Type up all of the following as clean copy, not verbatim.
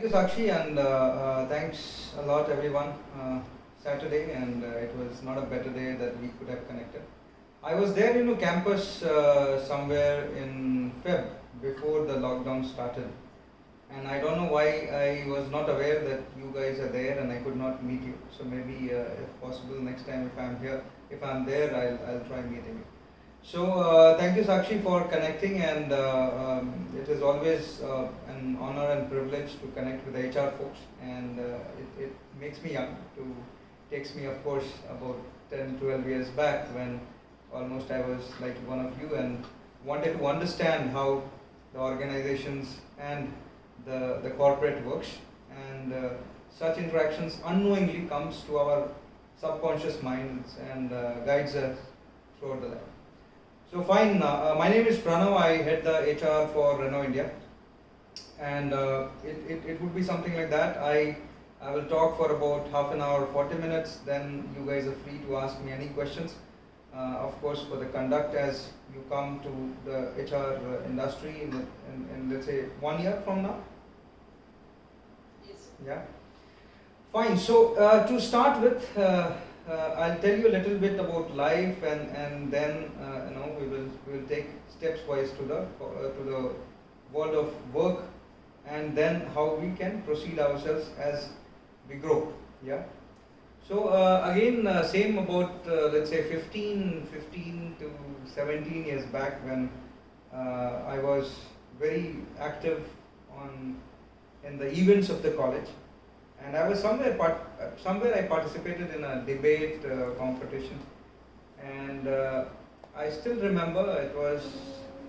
Thank you, Sakshi, and thanks a lot, everyone. Saturday, and it was not a better day that we could have connected. I was there, campus somewhere in Feb before the lockdown started, and I don't know why I was not aware that you guys are there, and I could not meet you. So maybe, if possible, next time if I'm here, if I'm there, I'll try meeting you. So thank you, Sakshi, for connecting, and it is always an honor and privilege to connect with HR folks, and it makes me young. Takes me, of course, about 10, 12 years back when almost I was like one of you and wanted to understand how the organizations and the corporate works, and such interactions unknowingly comes to our subconscious minds and guides us throughout the life. So fine, my name is Pranav, I head the HR for Renault India, and it would be something like that. I will talk for about half an hour, 40 minutes, then you guys are free to ask me any questions. Of course, for the conduct, as you come to the HR industry in let's say 1 year from now. Yes. Yeah. Fine. So to start with, I'll tell you a little bit about life, and then we will take steps wise to the world of work, and then how we can proceed ourselves as we grow. Yeah. So again, same about let's say 15 to 17 years back when I was very active in the events of the college, and I was somewhere I participated in a debate competition, and I still remember it was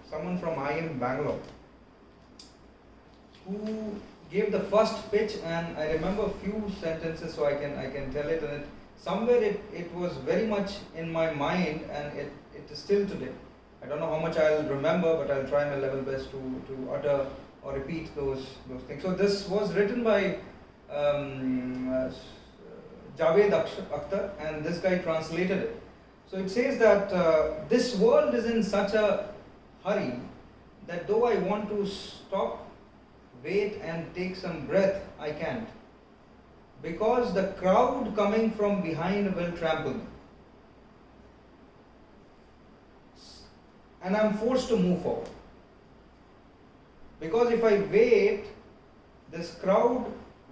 someone from IIM Bangalore who gave the first pitch, and I remember a few sentences, so I can tell it, and somewhere it was very much in my mind, and it is still today. I don't know how much I'll remember, but I'll try my level best to utter or repeat those things. So this was written by Javed Akhtar, and this guy translated it. So it says that this world is in such a hurry that though I want to stop, wait and take some breath, I can't. Because the crowd coming from behind will trample me. And I'm forced to move forward. Because if I wait, this crowd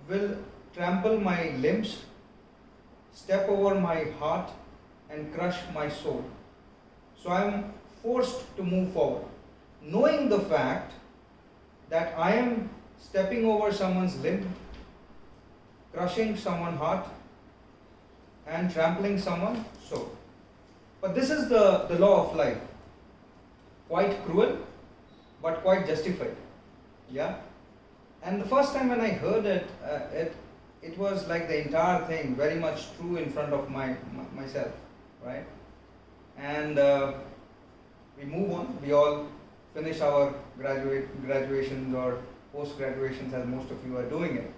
will trample my limbs, step over my heart, and crush my soul. So I am forced to move forward, knowing the fact that I am stepping over someone's limb, crushing someone's heart, and trampling someone's soul. But this is the law of life. Quite cruel, but quite justified. Yeah? And the first time when I heard it, it was like the entire thing very much true in front of myself, right? And we move on. We all finish our graduations or post graduations, as most of you are doing it.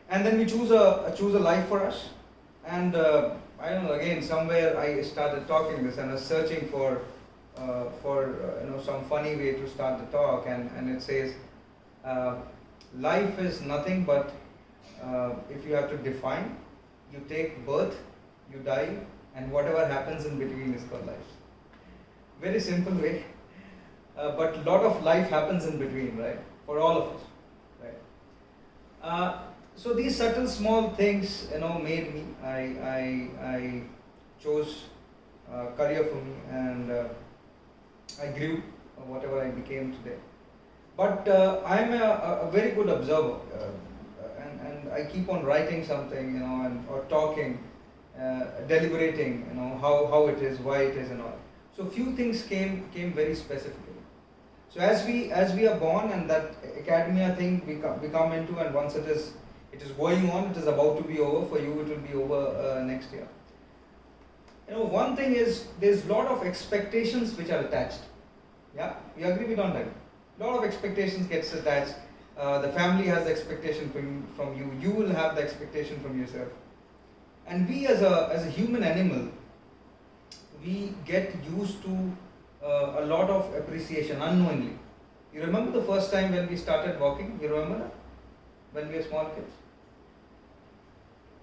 And then we choose a life for us. And I don't know. Again, somewhere I started talking this, and I was searching for some funny way to start the talk, and it says, life is nothing but if you have to define, you take birth, you die, and whatever happens in between is called life. Very simple way, but a lot of life happens in between, right? For all of us, right? So these subtle small things, made me. I chose career for me, and I grew whatever I became today. But I'm a very good observer, and I keep on writing something, or talking, deliberating, how it is, why it is, and all. So few things came very specifically. So as we are born, and that academia thing we come into, and once it is going on, it is about to be over. For you, it will be over next year. One thing is, there's a lot of expectations which are attached. Yeah, we agree, we don't agree. A lot of expectations gets attached. The family has the expectation from you. You will have the expectation from yourself. And we as a human animal, we get used to a lot of appreciation unknowingly. You remember the first time when we started walking? You remember that? when we were small kids?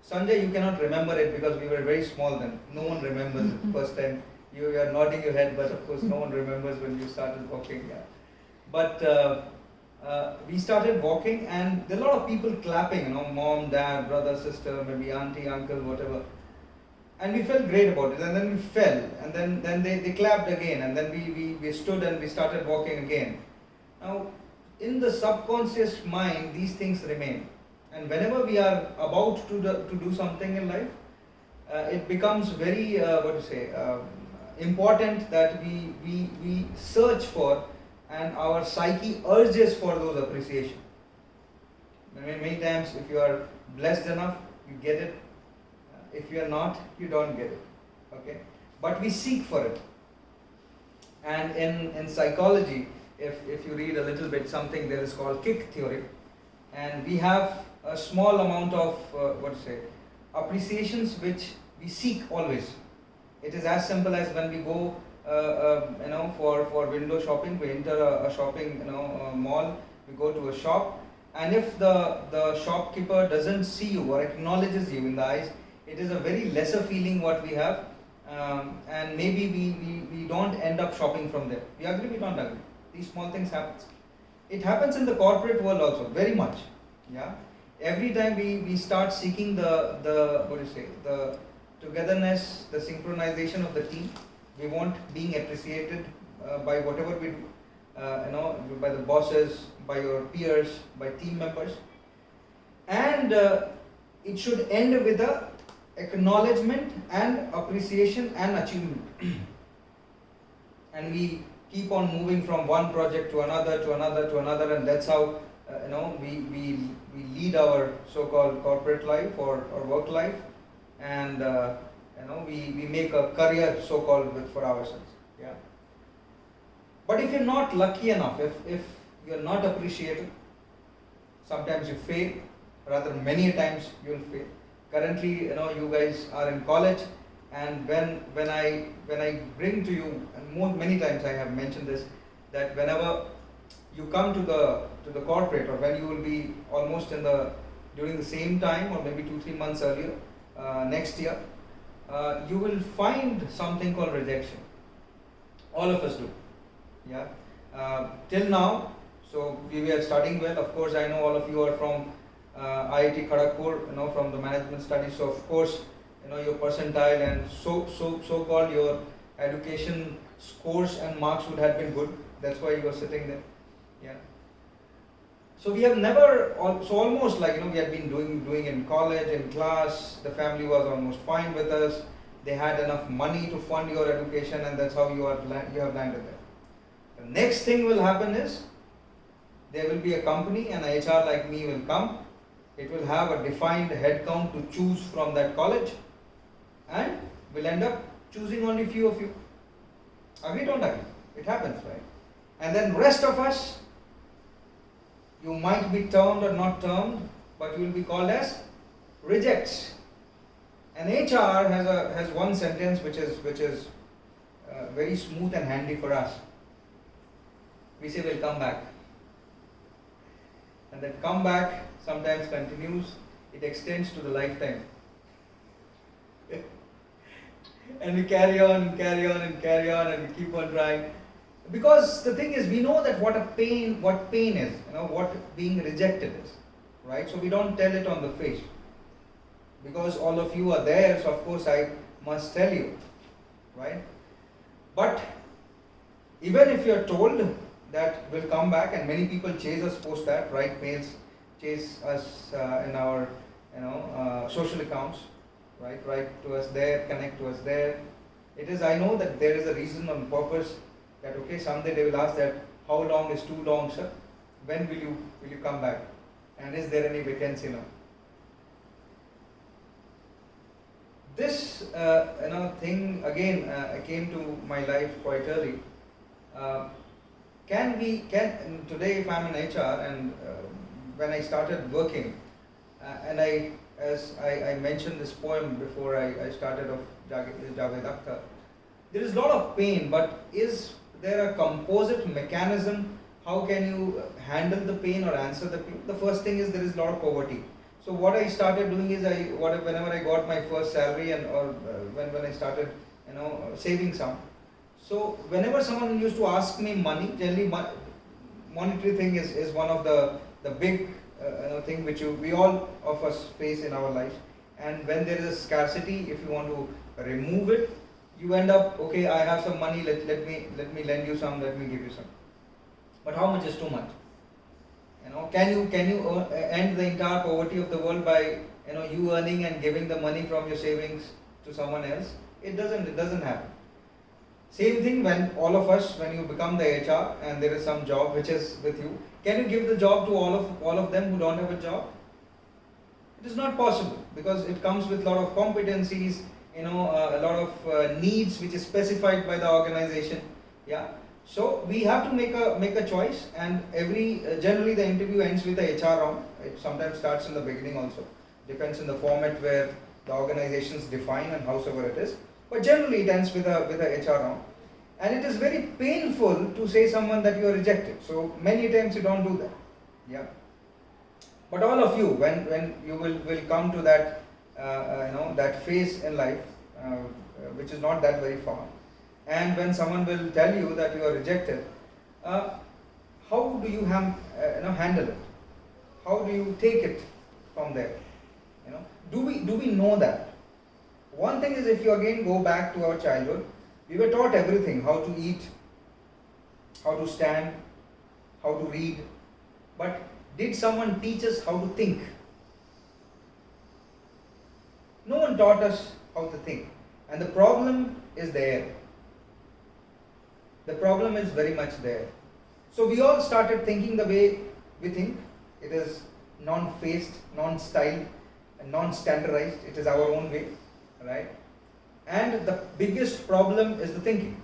Sanjay, you cannot remember it because we were very small then. No one remembers it. First time you are nodding your head, but of course no one remembers when you started walking. Yeah. But we started walking, and there are a lot of people clapping. You know, mom, dad, brother, sister, maybe auntie, uncle, whatever. And we felt great about it. And then we fell, and then they clapped again, and then we stood and we started walking again. Now, in the subconscious mind, these things remain. And whenever we are about to do something in life, it becomes very, important that we search for, and our psyche urges for those appreciation. Many times, if you are blessed enough, you get it. If you are not, you don't get it. Okay? But we seek for it. And in psychology, if you read a little bit, something there is called kick theory, and we have a small amount of appreciations which we seek always. It is as simple as when we go for window shopping, we enter a shopping mall, we go to a shop, and if the shopkeeper doesn't see you or acknowledges you in the eyes, it is a very lesser feeling what we have, and maybe we don't end up shopping from there. We agree, we don't agree. These small things happen. It happens in the corporate world also, very much. Yeah. Every time we start seeking the togetherness, the synchronization of the team, we want being appreciated by whatever we do, by the bosses, by your peers, by team members, and it should end with a acknowledgement and appreciation and achievement. And we keep on moving from one project to another to another to another, and that's how we lead our so-called corporate life or work life, and we make a career so-called for ourselves. Yeah. But if you're not lucky enough, if you're not appreciated, sometimes you fail. Rather, many times you'll fail. Currently, you guys are in college, and when I bring to you, and many times I have mentioned this, that whenever you come to the corporate, or when you will be almost during the same time, or maybe 2-3 months earlier, next year, you will find something called rejection. All of us do. Yeah. Till now, so we were studying well. Of course, I know all of you are from IIT Kharagpur, from the management studies. So of course, your percentile and so called your education scores and marks would have been good. That's why you are sitting there. Yeah. So we have never, so almost like we had been doing in college, in class. The family was almost fine with us. They had enough money to fund your education, and that's how you have landed there. The next thing will happen is there will be a company, and a HR like me will come. It will have a defined head count to choose from that college, and will end up choosing only few of you. Agree, don't agree? It happens, right? And then rest of us, you might be termed or not termed, but you will be called as rejects. And HR has one sentence which is very smooth and handy for us. We say we'll come back, and that come back sometimes continues. It extends to the lifetime. And we carry on and carry on and carry on, and we keep on trying. Because the thing is, we know that what pain is, what being rejected is, right? So we don't tell it on the face. Because all of you are there, so of course I must tell you, right? But even if you're told that we'll come back, and many people chase us post that, write mails, chase us in our social accounts, right? Write to us there, connect to us there. I know that there is a reason on purpose that someday they will ask that how long is too long, sir? When will you come back? And is there any vacancy now? This thing again came to my life quite early. Today if I'm in HR, and when I started working, and as I mentioned this poem before I started off, Javed Akhtar, there is a lot of pain, but is there a composite mechanism how can you handle the pain or answer the pain? The first thing is there is a lot of poverty. So what I started doing is whenever I got my first salary and or when I started saving some. So whenever someone used to ask me money, generally monetary thing is one of the big thing which we all of us face in our life. And when there is a scarcity, if you want to remove it, you end up, okay, I have some money, let me lend you some, let me give you some. But how much is too much? Can you end the entire poverty of the world by you earning and giving the money from your savings to someone else? It doesn't happen. Same thing when all of us, when you become the HR and there is some job which is with you, can you give the job to all of them who don't have a job? It is not possible, because it comes with a lot of competencies, a lot of needs which is specified by the organization. Yeah. So we have to make a choice, and generally the interview ends with a HR round. It sometimes starts in the beginning also. Depends on the format where the organizations define and howsoever it is. But generally it ends with a HR round. And it is very painful to say someone that you are rejected. So many times you don't do that. Yeah. But all of you, when you will come to that that phase in life, which is not that very far, and when someone will tell you that you are rejected, how do you handle it? How do you take it from there? Do we know that? One thing is, if you again go back to our childhood, we were taught everything: how to eat, how to stand, how to read. But did someone teach us how to think? No one taught us how to think. And the problem is there. The problem is very much there. So we all started thinking the way we think. It is non-phased, non-styled, and non-standardized. It is our own way, right? And the biggest problem is the thinking.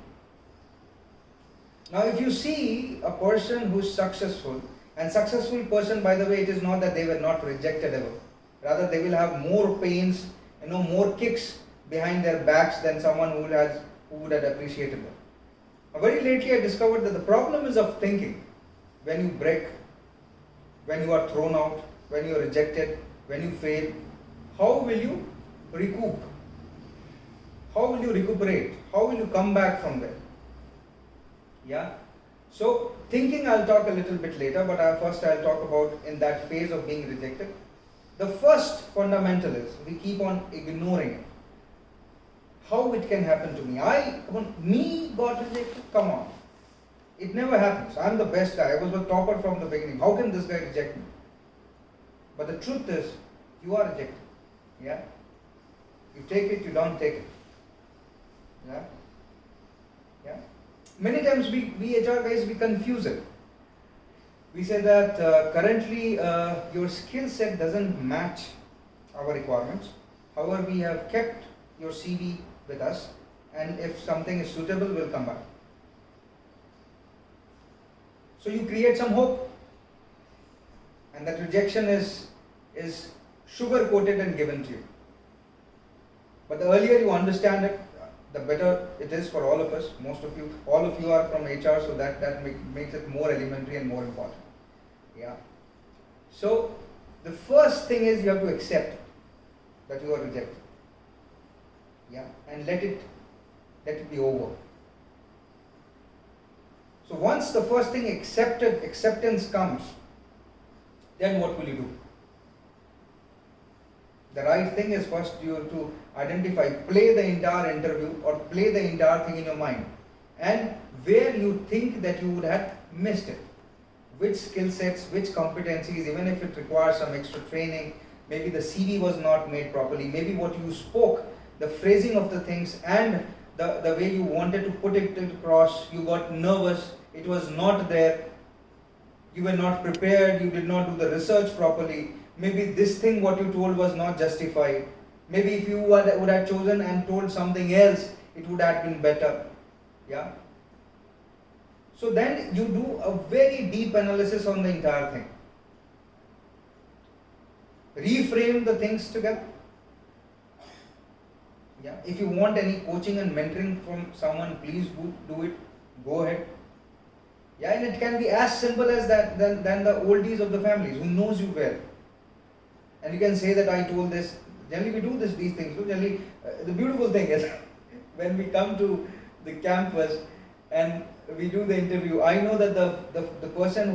Now if you see a person who is successful, and successful person, by the way, it is not that they were not rejected ever. Rather, they will have more pains, more kicks behind their backs than someone who would have appreciated them. Now, very lately I discovered that the problem is of thinking. When you break, when you are thrown out, when you are rejected, when you fail, how will you recoup? How will you recuperate? How will you come back from there? Yeah. So thinking I'll talk a little bit later, but first I'll talk about in that phase of being rejected. The first fundamental is we keep on ignoring it. How it can happen to me? Me got rejected? Come on. It never happens. I'm the best guy. I was a topper from the beginning. How can this guy reject me? But the truth is, you are rejected. Yeah? You take it, you don't take it. Yeah? Yeah? Many times we HR guys, we confuse it. We say that currently your skill set doesn't match our requirements. However, we have kept your CV with us, and if something is suitable, we'll come back. So you create some hope, and that rejection is sugar coated and given to you. But the earlier you understand it, the better it is for all of us. All of you are from HR, so that makes it more elementary and more important. Yeah. So the first thing is you have to accept that you are rejected. Yeah, and let it be over. So once the first thing acceptance comes, then what will you do? The right thing is first you have to identify, play the entire interview or play the entire thing in your mind, and where you think that you would have missed it. Which skill sets, which competencies, even if it requires some extra training, maybe the CV was not made properly, maybe what you spoke, the phrasing of the things and the way you wanted to put it across, you got nervous, it was not there, you were not prepared, you did not do the research properly, maybe this thing what you told was not justified, maybe if you would have chosen and told something else, it would have been better. Yeah. So then you do a very deep analysis on the entire thing. Reframe the things together. Yeah. If you want any coaching and mentoring from someone, please do it. Go ahead. Yeah, and it can be as simple as that than the oldies of the families who knows you well. And you can say that I told this. Generally, we do these things. So generally, the beautiful thing is when we come to the campus and we do the interview, I know that the person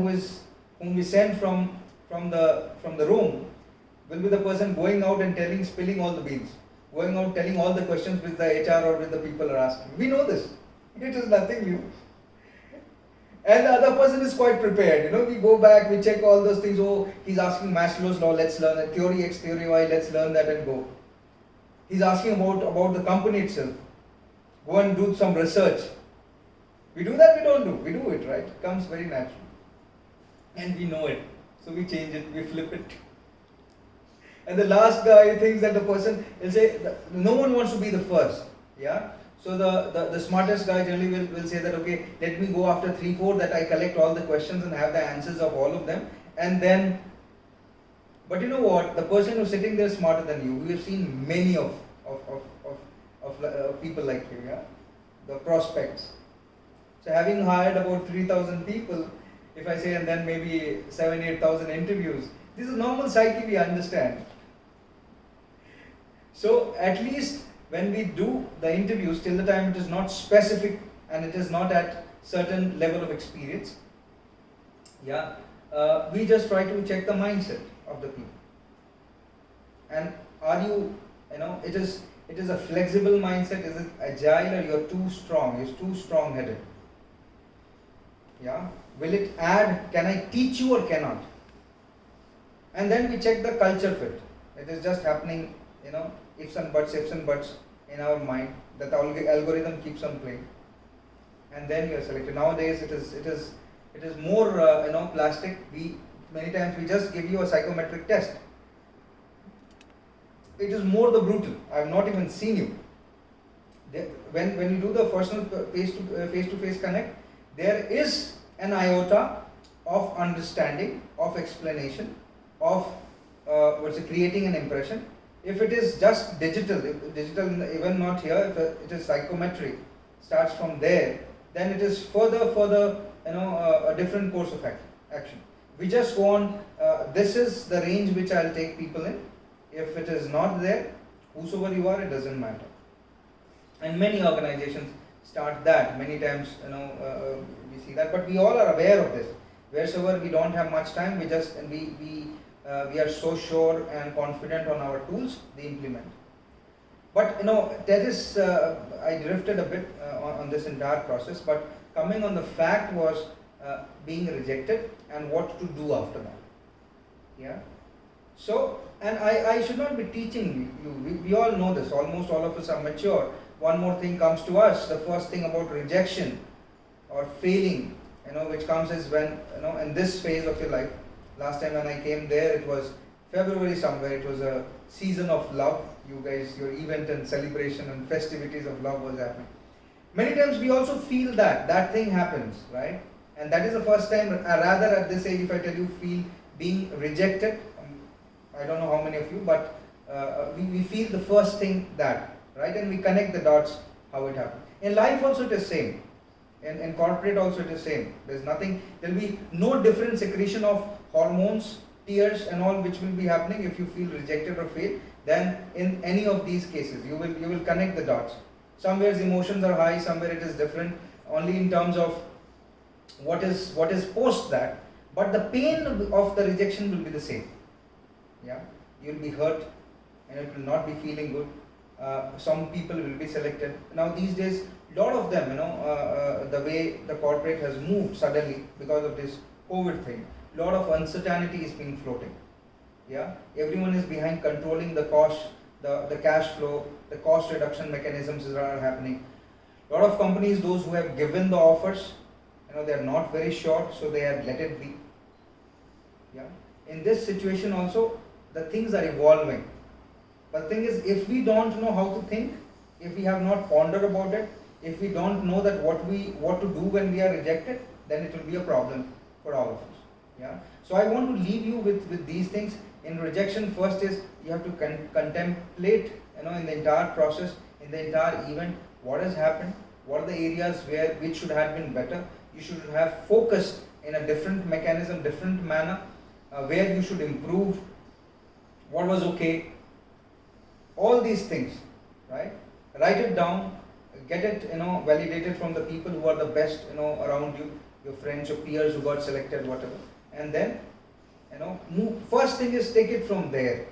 whom we send from the room will be the person going out and spilling all the beans, going out telling all the questions which the HR or which the people are asking. We know this. It is nothing new. And the other person is quite prepared. We go back, we check all those things. Oh, he's asking Maslow's law, let's learn it. Theory X, theory Y, let's learn that and go. He's asking about the company itself. Go and do some research. We do that, we don't do. We do it, right? It comes very natural. And we know it. So we change it, we flip it. And the last guy thinks that the person will say, no one wants to be the first. Yeah? So the smartest guy generally will say that, okay, let me go after 3-4 that I collect all the questions and have the answers of all of them. And then, but you know what? The person who's sitting there is smarter than you. We have seen many of people like you, yeah? The prospects. So having hired about 3,000 people, if I say, and then maybe 7,000-8,000 interviews, this is normal psyche, we understand. So at least when we do the interviews, till the time it is not specific and it is not at certain level of experience, yeah, we just try to check the mindset of the people. And are you, it is a flexible mindset, is it agile, or you're too strong, you're too strong-headed? Yeah, will it add, can I teach you or cannot? And then we check the culture fit. It is just happening, ifs and buts in our mind. That the algorithm keeps on playing, and then you are selected. Nowadays, it is more plastic. Many times we just give you a psychometric test. It is more the brutal. I have not even seen you. When you do the personal face-to-face connect, there is an iota of understanding, of explanation, of creating an impression. If it is just digital even not here, if it is psychometric, starts from there, then it is further a different course of action. We just go on, this is the range which I'll take people in. If it is not there, whosoever you are, it doesn't matter. And many organizations start that. Many times, we see that, but we all are aware of this. Wheresoever we don't have much time, we are so sure and confident on our tools, they implement. But that is, I drifted a bit on this entire process, but coming on the fact was being rejected and what to do after that. Yeah. So, and I should not be teaching you, we all know this, almost all of us are mature. One more thing comes to us, the first thing about rejection or failing, which comes is when, in this phase of your life. Last time when I came there, it was February somewhere, it was a season of love. You guys, your event and celebration and festivities of love was happening. Many times we also feel that thing happens, right? And that is the first time, rather at this age, if I tell you, feel being rejected. I don't know how many of you, but we feel the first thing that, right? And we connect the dots, how it happened. In life also it is same. In corporate also it is same. There will be no different secretion of hormones, tears and all which will be happening if you feel rejected or fail than in any of these cases. You will connect the dots. Somewhere emotions are high, somewhere it is different, only in terms of what is post that, but the pain of the rejection will be the same. Yeah, you will be hurt and it will not be feeling good. Some people will be selected. Now these days, lot of them, the way the corporate has moved suddenly because of this COVID thing, lot of uncertainty is being floating. Yeah, everyone is behind controlling the cost, the cash flow, the cost reduction mechanisms are happening. Lot of companies, those who have given the offers, they are not very sure, so they have let it be. Yeah, in this situation also, the things are evolving. But the thing is, if we don't know how to think, if we have not pondered about it, if we don't know that what to do when we are rejected, then it will be a problem for all of us. Yeah. So I want to leave you with these things. In rejection, first is you have to contemplate, in the entire process, in the entire event, what has happened, what are the areas which should have been better. you should have focused in a different mechanism, different manner, where you should improve, what was okay, all these things, right? Write it down, get it, validated from the people who are the best, around you, your friends, your peers who got selected, whatever, and then, move. First thing is take it from there.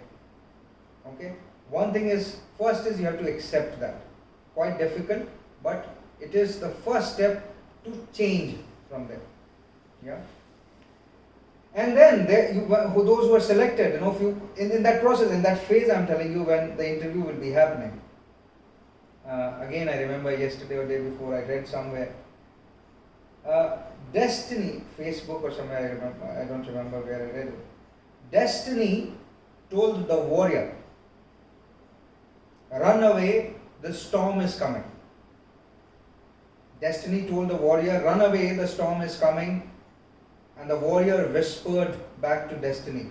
Okay. One thing is, first is you have to accept that. Quite difficult, but it is the first step to change from there. Yeah. And then those who are selected, if you in that process, in that phase, I'm telling you, when the interview will be happening. Again, I remember yesterday or day before, I read somewhere. Destiny, Facebook or somewhere, I don't remember where I read it. Destiny told the warrior, run away, the storm is coming. Destiny told the warrior, run away, the storm is coming. And the warrior whispered back to Destiny,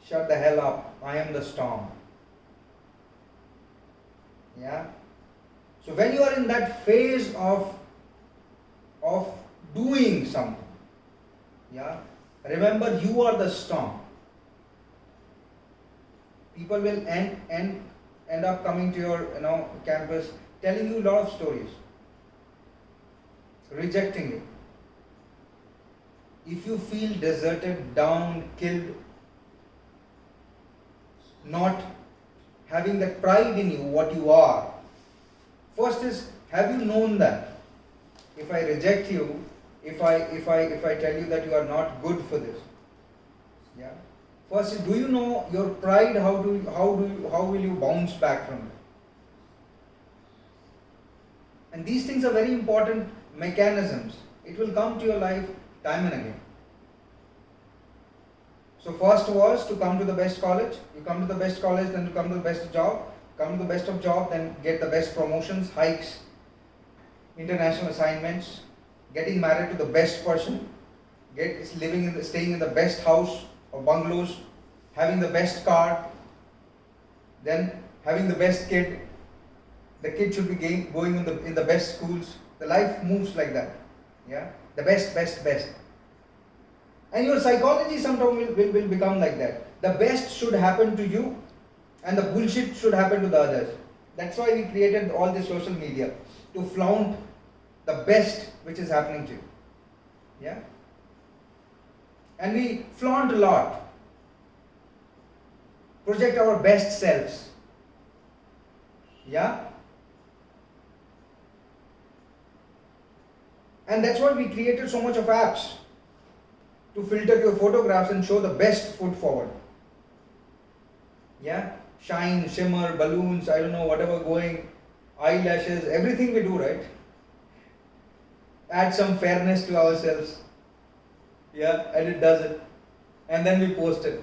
shut the hell up, I am the storm. Yeah. So when you are in that phase of doing something, yeah, remember you are the storm. People will end up coming to your campus, telling you a lot of stories, rejecting you. If you feel deserted, down, killed, not having that pride in you, what you are, first is, have you known that? If I reject you, if I tell you that you are not good for this, yeah. First, do you know your pride? How will you bounce back from it? And these things are very important mechanisms. It will come to your life time and again. So first was to come to the best college. You come to the best college, then to come to the best job. Come to the best of job, then get the best promotions, hikes, international assignments, getting married to the best person, staying in the best house or bungalows, having the best car, then having the best kid. The kid should be going in the best schools. The life moves like that. Yeah, the best. And your psychology sometimes will become like that. The best should happen to you, and the bullshit should happen to the others. That's why we created all this social media, to flaunt the best which is happening to you. Yeah? And we flaunt a lot. Project our best selves. Yeah? And that's why we created so much of apps, to filter your photographs and show the best foot forward. Yeah? Shine, shimmer, balloons, I don't know, whatever going, eyelashes, everything we do, right? Add some fairness to ourselves. Yeah, and it does it. And then we post it.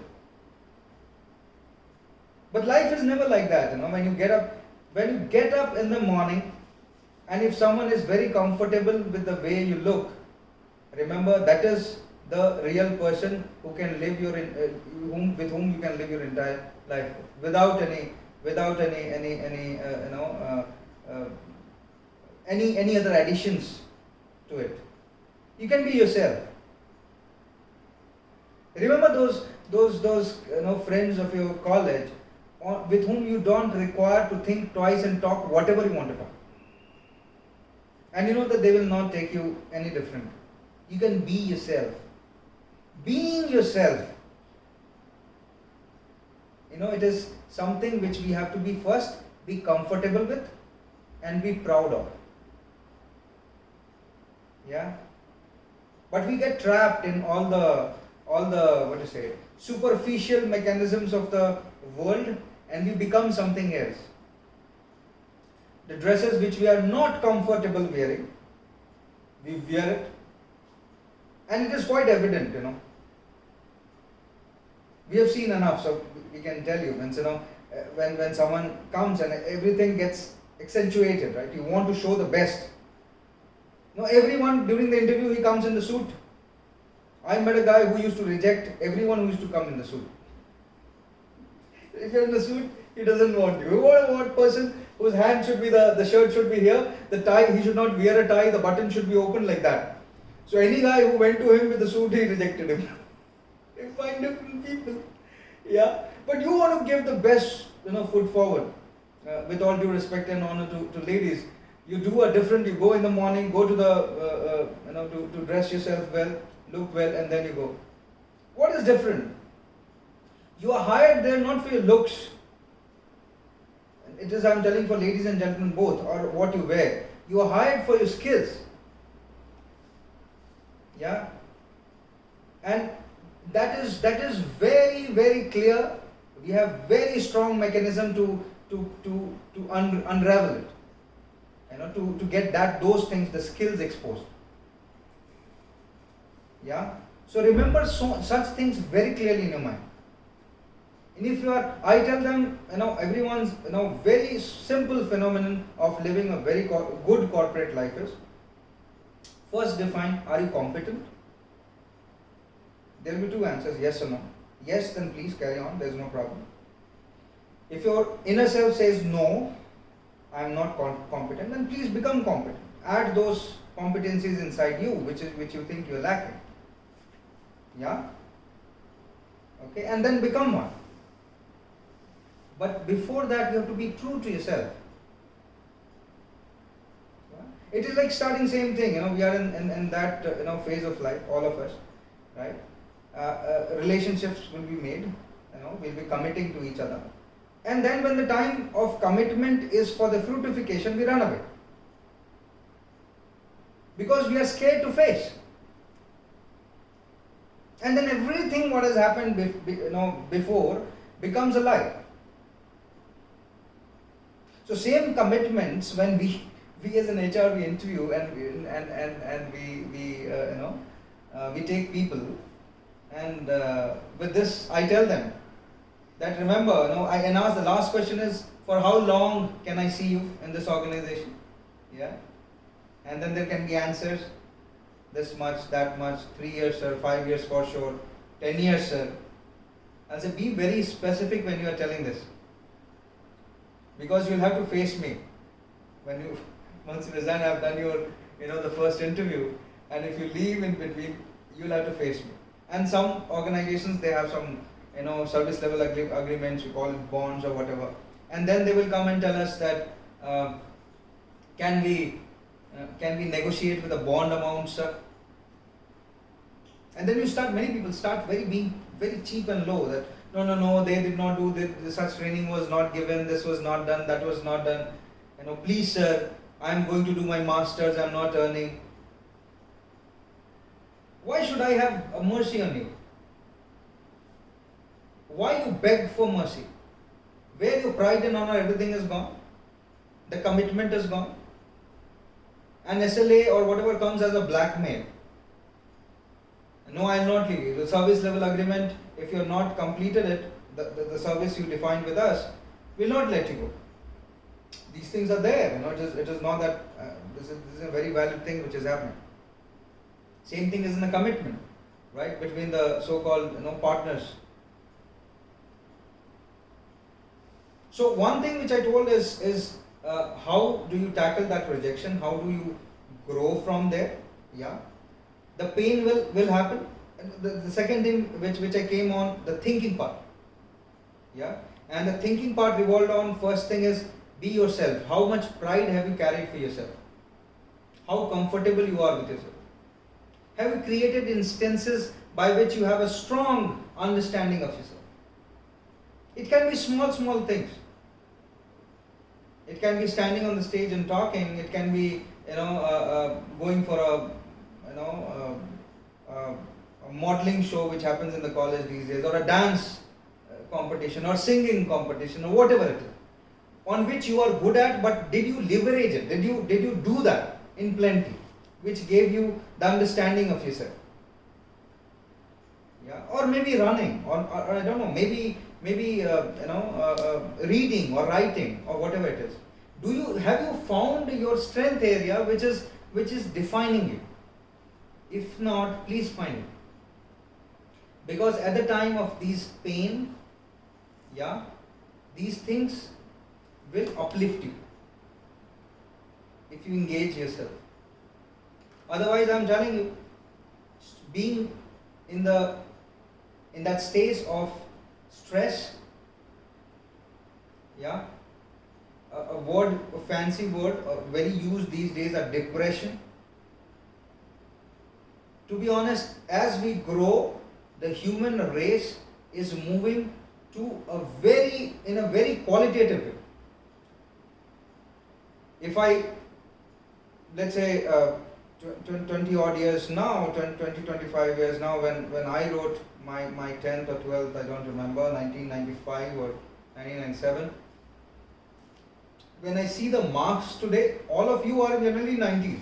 But life is never like that, when you get up in the morning, and if someone is very comfortable with the way you look, remember that is the real person who can live with whom you can live your entire life without any other additions to it. You can be yourself. Remember those friends of your college with whom you don't require to think twice and talk whatever you want to talk. And you know that they will not take you any different. You can be yourself. Being yourself, it is something which we have to be comfortable with and be proud of. Yeah? But we get trapped in all the superficial mechanisms of the world, and we become something else. The dresses which we are not comfortable wearing, we wear it, and it is quite evident, We have seen enough, so we can tell you, when someone comes and everything gets accentuated, right? You want to show the best. Everyone during the interview, he comes in the suit. I met a guy who used to reject everyone who used to come in the suit. If you're in a suit, he doesn't want you. What person whose hand should be the shirt should be here, the tie, he should not wear a tie, the button should be open like that. So any guy who went to him with the suit, he rejected him. You find different people. Yeah. But you want to give the best, foot forward. With all due respect and honor to ladies. You do a different, you go in the morning, go to the, to dress yourself well, look well, and then you go. What is different? You are hired there not for your looks. It is, I'm telling for ladies and gentlemen both, or what you wear. You are hired for your skills. Yeah? And that is very, very clear. We have very strong mechanism to unravel it. To get those things, the skills exposed. Yeah? So remember such things very clearly in your mind. And if you are, I tell them, everyone's, very simple phenomenon of living a very good corporate life is, first define, are you competent? There will be two answers, yes or no. Yes, then please carry on, there is no problem. If your inner self says no, I am not competent, then please become competent. Add those competencies inside you, which you think you are lacking. Yeah? Okay, and then become one. But before that, you have to be true to yourself. Yeah? It is like starting same thing. We are in that phase of life, all of us, right? Relationships will be made. We'll be committing to each other. And then when the time of commitment is for the fruitification, we run away. Because we are scared to face. And then everything what has happened before becomes a lie. So same commitments when we as an HR we interview and we take people, and with this I tell them that remember, I ask the last question is, for how long can I see you in this organization? Yeah. And then there can be answers, this much, that much, 3 years sir, 5 years for sure, 10 years sir. I'll say be very specific when you are telling this. Because you'll have to face me. Once you resign, I've done your, the first interview, and if you leave in between, you'll have to face me. And some organizations, they have some, service level agreements, we call it bonds or whatever. And then they will come and tell us that, can we negotiate with a bond amount, sir? And then many people start being very cheap and low, that no, they did not do this, such training was not given, this was not done, that was not done. Please sir, I am going to do my masters, I am not earning. Why should I have a mercy on you? Why you beg for mercy? Where your pride and honor, everything is gone. The commitment is gone. And SLA or whatever comes as a blackmail. No, I will not leave you. The service level agreement, if you have not completed it, the service you defined with us, will not let you go. These things are there. It is not that this is a very valid thing which is happening. Same thing is in a commitment, right, between the so-called partners. So one thing which I told is how do you tackle that rejection? How do you grow from there? Yeah. The pain will happen. The second thing which I came on, the thinking part. Yeah. And the thinking part revolved on, first thing is be yourself. How much pride have you carried for yourself? How comfortable you are with yourself? Have you created instances by which you have a strong understanding of yourself? It can be small things. It can be standing on the stage and talking. It can be going for a modeling show which happens in the college these days, or a dance competition or singing competition or whatever it is, on which you are good at, but did you leverage it? Did you do that in plenty, which gave you the understanding of yourself? Yeah, or maybe running, or I don't know, maybe reading or writing or whatever it is. Have you found your strength area which is defining you? If not, please find it. Because at the time of these pain, yeah, these things will uplift you if you engage yourself. Otherwise, I'm telling you, being in that stage of stress, yeah, a fancy word, very used these days are depression. To be honest, as we grow, the human race is moving to in a very qualitative way. If I, let's say, 20 odd years now, 25 years now, when I wrote my 10th or 12th, I don't remember, 1995 or 1997, when I see the marks today, all of you are generally 90s.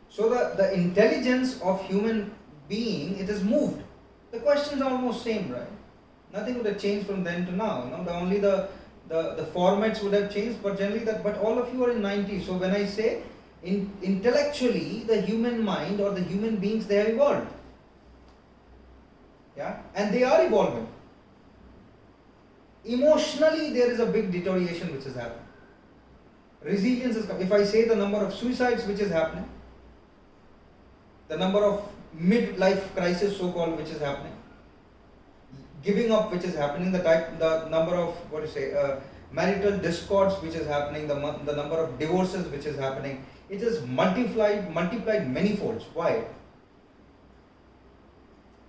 So the intelligence of human being, it has moved. The questions are almost same, right? Nothing would have changed from then to now. Only the formats would have changed, but generally but all of you are in 90s. So when I say intellectually, the human mind or the human beings, they have evolved. Yeah, and they are evolving. Emotionally, there is a big deterioration which is happening. Resilience is coming. If I say the number of suicides which is happening, the number of mid-life crisis, so-called, which is happening, giving up which is happening, the number of marital discords which is happening, the number of divorces which is happening, it is multiplied many folds. Why?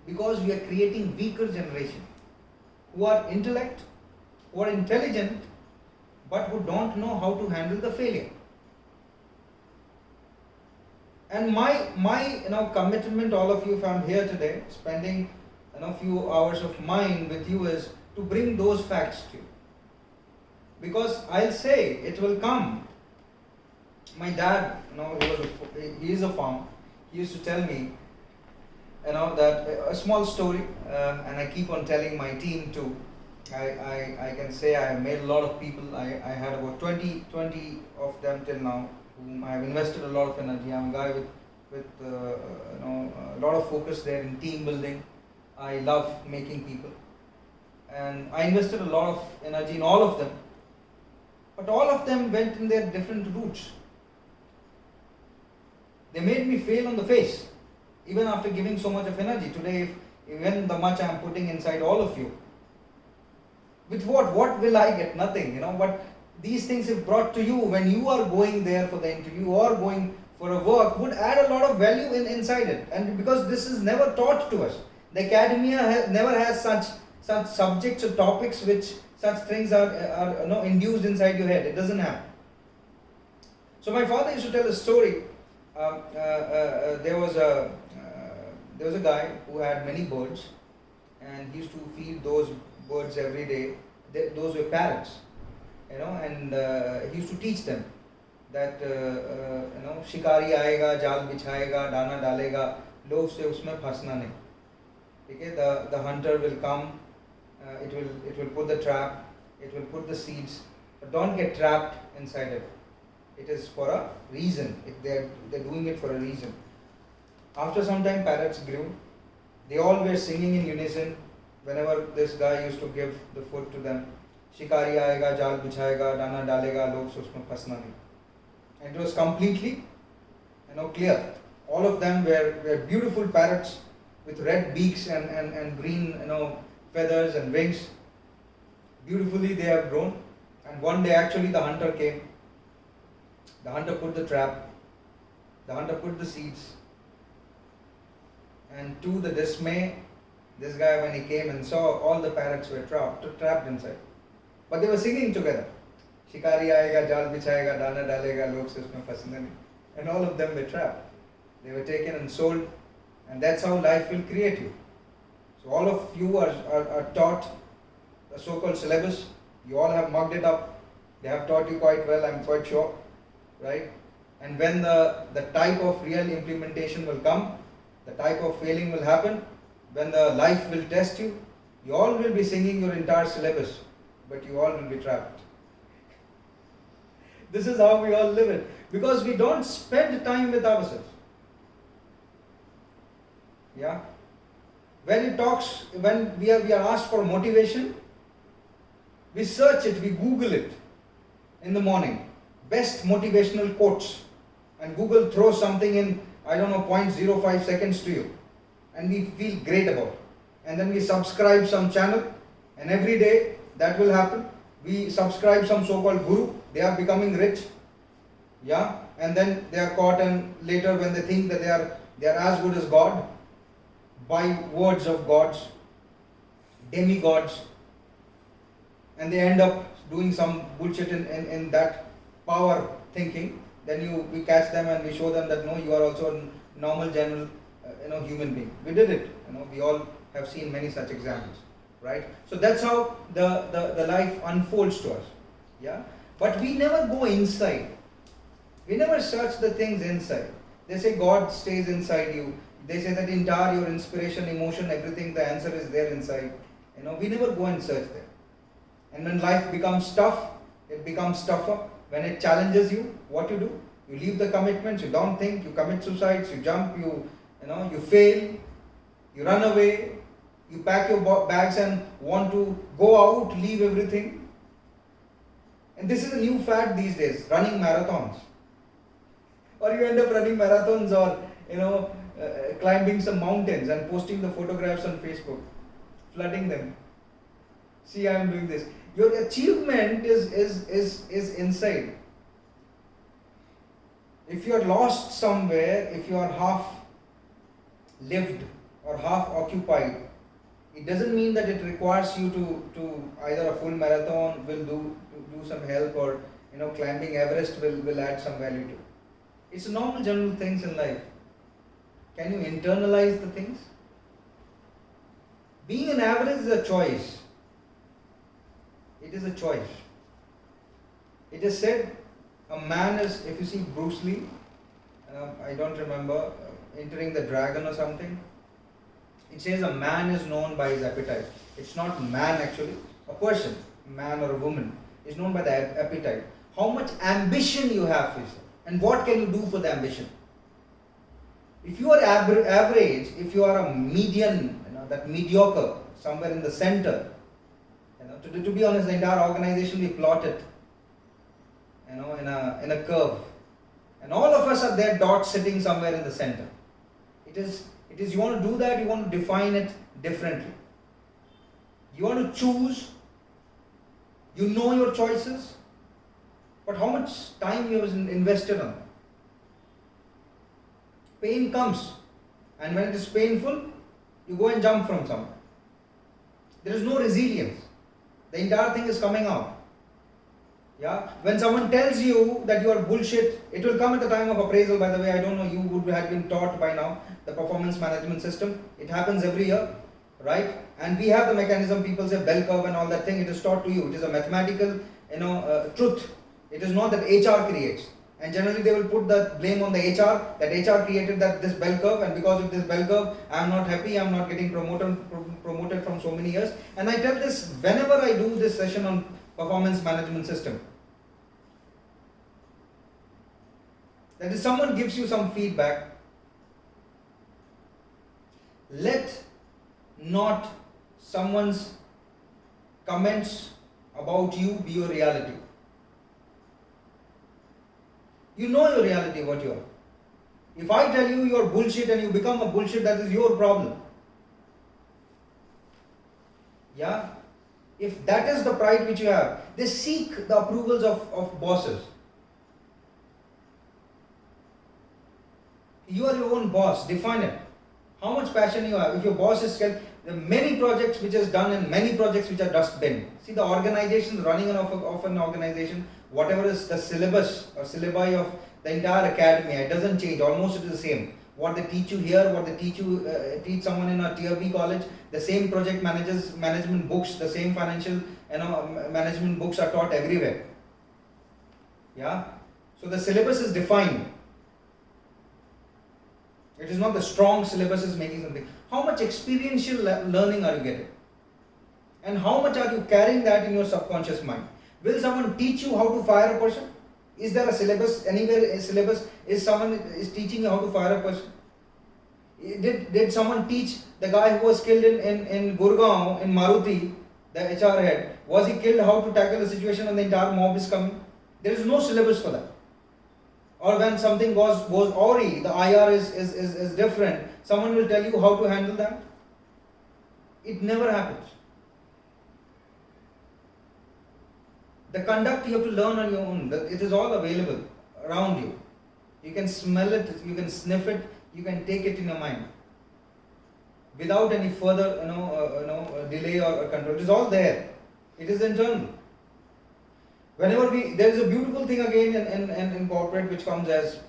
Because we are creating weaker generation who are who are intelligent, but who don't know how to handle the failure. And my commitment, all of you, if I'm here today, spending a few hours of mine with you, is to bring those facts to you. Because I'll say it will come. My dad, he is a farmer. He used to tell me, that a small story, and I keep on telling my team too. I can say I have made a lot of people. I had about 20 of them till now, whom I have invested a lot of energy. I'm a guy with a lot of focus there in team building. I love making people, and I invested a lot of energy in all of them. But all of them went in their different routes. They made me fail on the face, even after giving so much of energy. Today, even the much I'm putting inside all of you, with what will I get? Nothing, But these things, if brought to you when you are going there for the interview or going for a work, would add a lot of value inside it. And because this is never taught to us, the academia never has such subjects or topics which such things are induced inside your head. It doesn't happen. So my father used to tell a story. There was a guy who had many birds, and he used to feed those birds every day. Those were parrots, and he used to teach them that शिकारी आएगा, जाल बिछाएगा, दाना डालेगा, लोभ से उसमें फंसना नहीं. Okay, the hunter will come, it will put the trap, it will put the seeds, but don't get trapped inside it. It is for a reason. They're doing it for a reason. After some time, parrots grew. They all were singing in unison whenever this guy used to give the food to them. शिकारी आएगा, जाल बिछाएगा, दाना डालेगा, लोभ से उसमें फंसना नहीं. And it was completely, clear. All of them were beautiful parrots with red beaks and green, feathers and wings. Beautifully they have grown. And one day actually the hunter came. The hunter put the trap. The hunter put the seeds. And to the dismay, this guy, when he came and saw, all the parrots were trapped inside. But they were singing together. शिकारी आएगा, जाल बिछाएगा, दाना डालेगा, लोभ से उसमें फंसना नहीं. And all of them were trapped. They were taken and sold. And that's how life will create you. So all of you are taught the so-called syllabus. You all have mugged it up. They have taught you quite well, I'm quite sure. Right? And when the type of real implementation will come, the type of failing will happen, when the life will test you, you all will be singing your entire syllabus, but you all will be trapped. This is how we all live it, because we don't spend time with ourselves. Yeah? When we are asked for motivation, We search it, we Google it in the morning. Best motivational quotes. And Google throws something in, I don't know, 0.05 seconds to you. And we feel great about it. And then we subscribe some channel, and every day that will happen. We subscribe some so-called guru, they are becoming rich. Yeah, and then they are caught, and later when they think that they are as good as God, by words of gods, demigods, and they end up doing some bullshit in that power thinking. Then we catch them and we show them that no, you are also a normal general human being. We did it. We all have seen many such examples, right? So that's how the life unfolds to us. Yeah, but we never go inside. We never search the things inside. They say God stays inside you. They say that entire your inspiration, emotion, everything, the answer is there inside. We never go and search there. And when life becomes tough, it becomes tougher. When it challenges you, what you do? You leave the commitments, you don't think, you commit suicides, you jump, you fail, you run away, you pack your bags and want to go out, leave everything. And this is a new fad these days, running marathons. Or you end up running marathons, or climbing some mountains and posting the photographs on Facebook, flooding them. See, I am doing this. Your achievement is inside. If you are lost somewhere, if you are half lived or half occupied, it doesn't mean that it requires you to either a full marathon will do some help, or climbing Everest will add some value to. It's normal general things in life. Can you internalize the things? Being an average is a choice. It is a choice. It is said a man is, if you see Bruce Lee, I don't remember, entering the dragon or something, it says a man is known by his appetite. It's not man actually, a person, man or a woman, is known by the appetite. How much ambition you have for yourself, and what can you do for the ambition? If you are average, if you are a median, that mediocre, somewhere in the center, to be honest, the entire organization we plot it, in a curve, and all of us are there dots sitting somewhere in the center. It is you want to do that, you want to define it differently. You want to choose, you know your choices, but how much time you have invested on it. Pain comes, and when it is painful, you go and jump from somewhere. There is no resilience. The entire thing is coming out. Yeah. When someone tells you that you are bullshit, it will come at the time of appraisal. By the way, I don't know, you would have been taught by now the performance management system. It happens every year, right? And we have the mechanism. People say bell curve and all that thing. It is taught to you. It is a mathematical, truth. It is not that HR creates. And generally they will put the blame on the HR, that HR created this bell curve, and because of this bell curve, I am not happy, I am not getting promoted from so many years. And I tell this whenever I do this session on performance management system. That is, someone gives you some feedback, let not someone's comments about you be your reality. You know your reality, what you are. If I tell you you are bullshit and you become a bullshit, that is your problem. Yeah? If that is the pride which you have, they seek the approvals of bosses. You are your own boss, define it. How much passion you have. If your boss is scared, there are many projects which is done and many projects which are dustbin. See, the organizations running of an organization, whatever is the syllabus or syllabi of the entire academy, it doesn't change, almost it is the same. What they teach you here, what they teach someone in a tier B college, the same project management books, the same financial management books are taught everywhere. Yeah? So the syllabus is defined. It is not the strong syllabus is making something. How much experiential learning are you getting? And how much are you carrying that in your subconscious mind? Will someone teach you how to fire a person? Is there a syllabus anywhere? A syllabus is someone is teaching you how to fire a person? Did someone teach the guy who was killed in Gurgaon in Maruti the HR head, was he killed how to tackle the situation when the entire mob is coming? There is no syllabus for that. Or when something goes awry, the IR is different, someone will tell you how to handle that. It never happens. The conduct you have to learn on your own. It is all available around you. You can smell it, you can sniff it, you can take it in your mind without any further delay or control. It is all there. It is internal. Whenever there is a beautiful thing again in corporate which comes as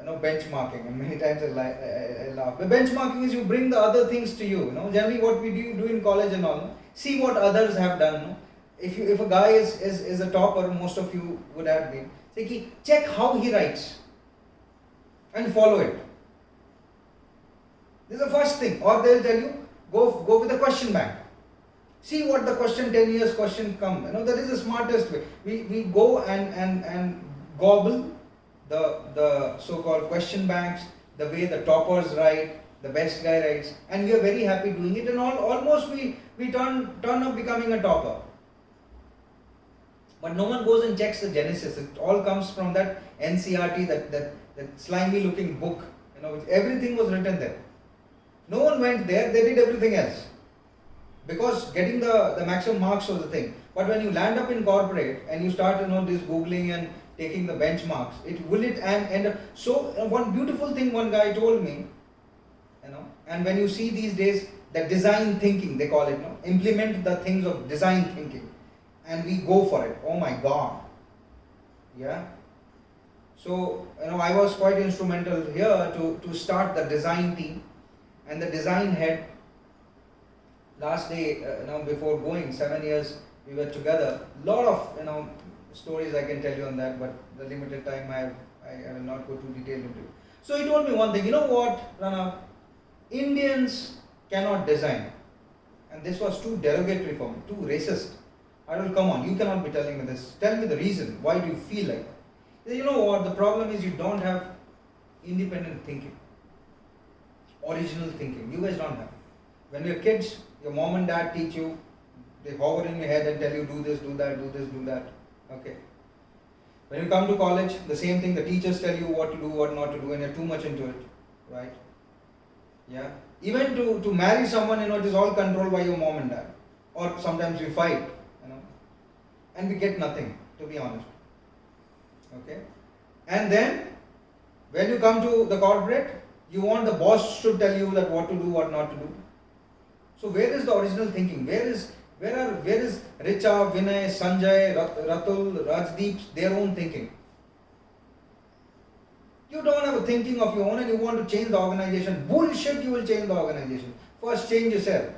benchmarking, and many times I laugh. The benchmarking is you bring the other things to you. Generally what we do in college and all. See what others have done. If a guy is a topper, most of you would have been. Say, check how he writes and follow it. This is the first thing. Or they'll tell you, go with the question bank. See what the question, 10 years question come. That is the smartest way. We go and gobble the so-called question banks, the way the toppers write, the best guy writes, and we are very happy doing it, and almost we turn up becoming a topper. But no one goes and checks the genesis. It all comes from that NCRT, that slimy looking book, everything was written there. No one went there, they did everything else. Because getting the maximum marks was the thing. But when you land up in corporate and you start this Googling and taking the benchmarks, it will end up. So one beautiful thing one guy told me, and when you see these days the design thinking, they call it, implement the things of design thinking, and we go for it. Oh my God. Yeah. So I was quite instrumental here to start the design team, and the design head. Last day, before going, 7 years we were together. Lot of stories I can tell you on that, but the limited time I will not go too detailed into it. So he told me one thing. You know what, Rana? Indians cannot design, and this was too derogatory for me, too racist. I will come on. You cannot be telling me this. Tell me the reason. Why do you feel like that? You know what? The problem is you don't have independent thinking, original thinking. You guys don't have. When you're kids, your mom and dad teach you, they hover in your head and tell you do this, do that, do this, do that. Okay. When you come to college, the same thing, the teachers tell you what to do, what not to do, and you're too much into it. Right? Yeah. Even to marry someone, it is all controlled by your mom and dad. Or sometimes we fight, and we get nothing, to be honest. Okay. And then, when you come to the corporate, you want the boss to tell you that what to do, what not to do. So where is the original thinking? Where is Richa, Vinay, Sanjay, Ratul, Rajdeep's their own thinking? You don't have a thinking of your own and you want to change the organization. Bullshit, you will change the organization. First change yourself.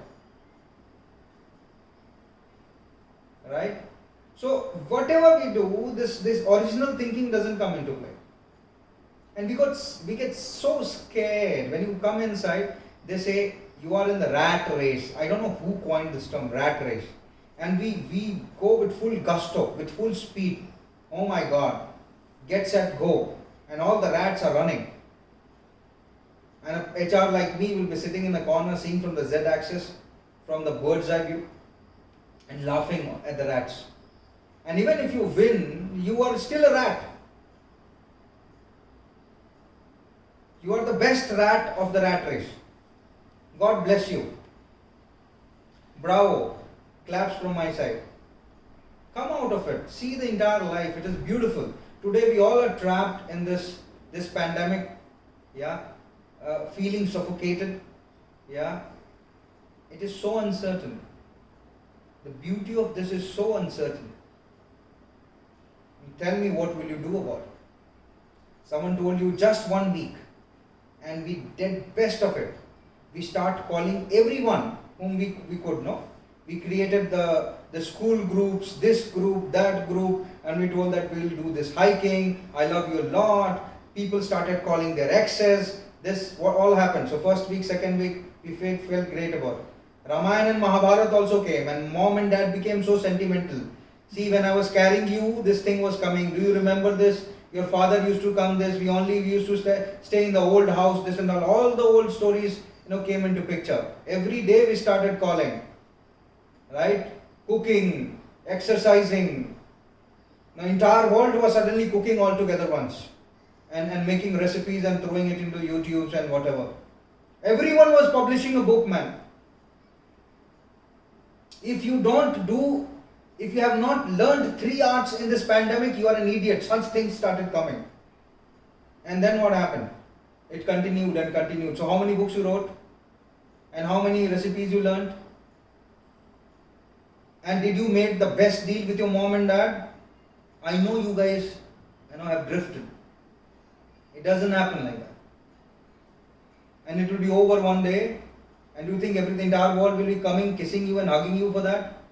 Right? So whatever we do, this original thinking doesn't come into play. And we get so scared. When you come inside, they say, you are in the rat race. I don't know who coined this term, rat race. And we go with full gusto, with full speed. Oh my God. Get set, go. And all the rats are running. And a HR like me will be sitting in the corner, seeing from the Z-axis, from the bird's eye view, and laughing at the rats. And even if you win, you are still a rat. You are the best rat of the rat race. God bless you. Bravo. Claps from my side. Come out of it. See the entire life. It is beautiful. Today we all are trapped in this pandemic. Yeah. Feeling suffocated. Yeah. It is so uncertain. The beauty of this is so uncertain. Tell me, what will you do about it? Someone told you just 1 week. And we did best of it. We start calling everyone whom we could know. We created the school groups, this group, that group, and we told that we'll do this hiking, I love you a lot. People started calling their exes. What all happened. So first week, second week, we felt great about it. Ramayana and Mahabharata also came, and mom and dad became so sentimental. See, when I was carrying you, this thing was coming. Do you remember this? Your father used to come this. We used to stay in the old house, this and all. All the old stories, came into picture. Every day we started calling. Right? cooking, exercising. The entire world was suddenly cooking all together once and making recipes and throwing it into YouTubes and whatever. Everyone was publishing a book, man. If you have not learned 3 arts in this pandemic, you are an idiot. Such things started coming. And then what happened? It continued and continued. So how many books you wrote? And how many recipes you learned? And did you make the best deal with your mom and dad? I know you guys, have drifted. It doesn't happen like that. And it will be over one day. And you think the entire world will be coming, kissing you and hugging you for that?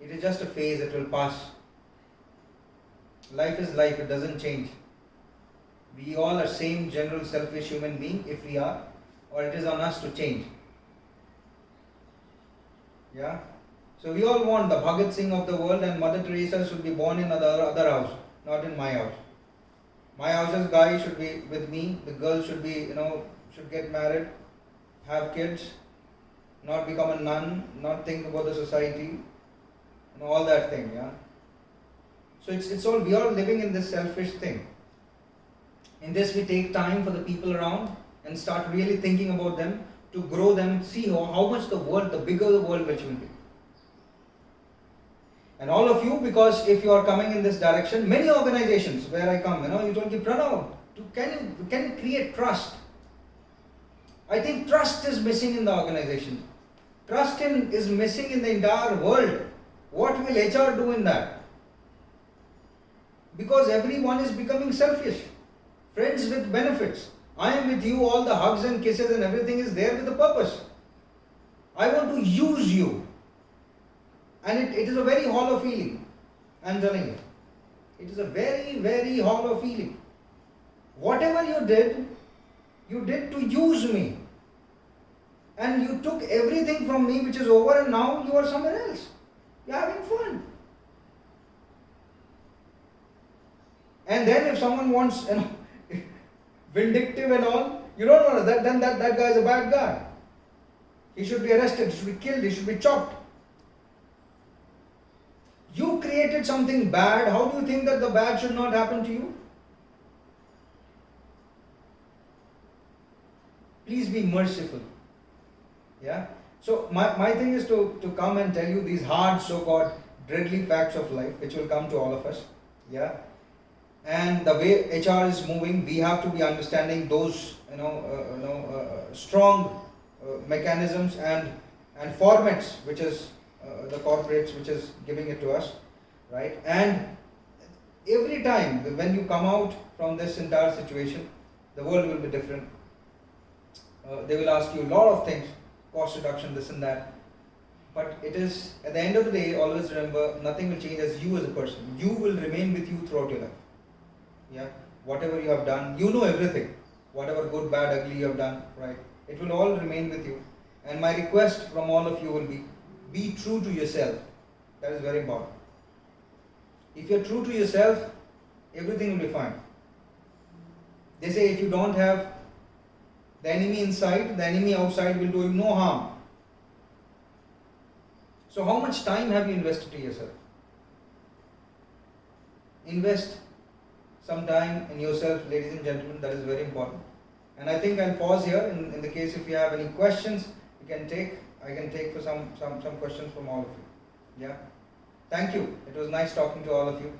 It is just a phase, it will pass. Life is life, it doesn't change. We all are same general selfish human being, if we are, or it is on us to change. Yeah? So we all want the Bhagat Singh of the world, and Mother Teresa should be born in other house, not in my house. My house's guy should be with me, the girl should be, should get married, have kids, not become a nun, not think about the society, all that thing, yeah. So it's all, we are living in this selfish thing. In this we take time for the people around and start really thinking about them, to grow them, see how much the bigger the world which will be. And all of you, because if you are coming in this direction, many organizations where I come, you told me, Pranav, can you create trust? I think trust is missing in the organization. Trust is missing in the entire world. What will HR do in that? Because everyone is becoming selfish. Friends with benefits. I am with you, all the hugs and kisses and everything is there with a purpose. I want to use you. And it is a very hollow feeling. I am telling you. It is a very, very hollow feeling. Whatever you did to use me. And you took everything from me which is over, and now you are somewhere else. You are having fun. And then if someone wants, vindictive and all, you don't want that, then that guy is a bad guy. He should be arrested, he should be killed, he should be chopped. You created something bad, how do you think that the bad should not happen to you? Please be merciful. Yeah? So my thing is to come and tell you these hard, so-called dreadly facts of life, which will come to all of us. Yeah? And the way HR is moving, we have to be understanding those, strong mechanisms and formats, which is the corporates, which is giving it to us, right? And every time when you come out from this entire situation, the world will be different. They will ask you a lot of things, cost reduction, this and that. But it is, at the end of the day, always remember, nothing will change as you as a person. You will remain with you throughout your life. Yeah, whatever you have done, you know everything. Whatever good, bad, ugly you have done, right? It will all remain with you. And my request from all of you will be true to yourself. That is very important. If you are true to yourself, everything will be fine. They say if you don't have the enemy inside, the enemy outside will do you no harm. So how much time have you invested to yourself? Invest some time in yourself, ladies and gentlemen, that is very important. And I think I'll pause here in the case if you have any questions, I can take for some questions from all of you. Yeah. Thank you. It was nice talking to all of you.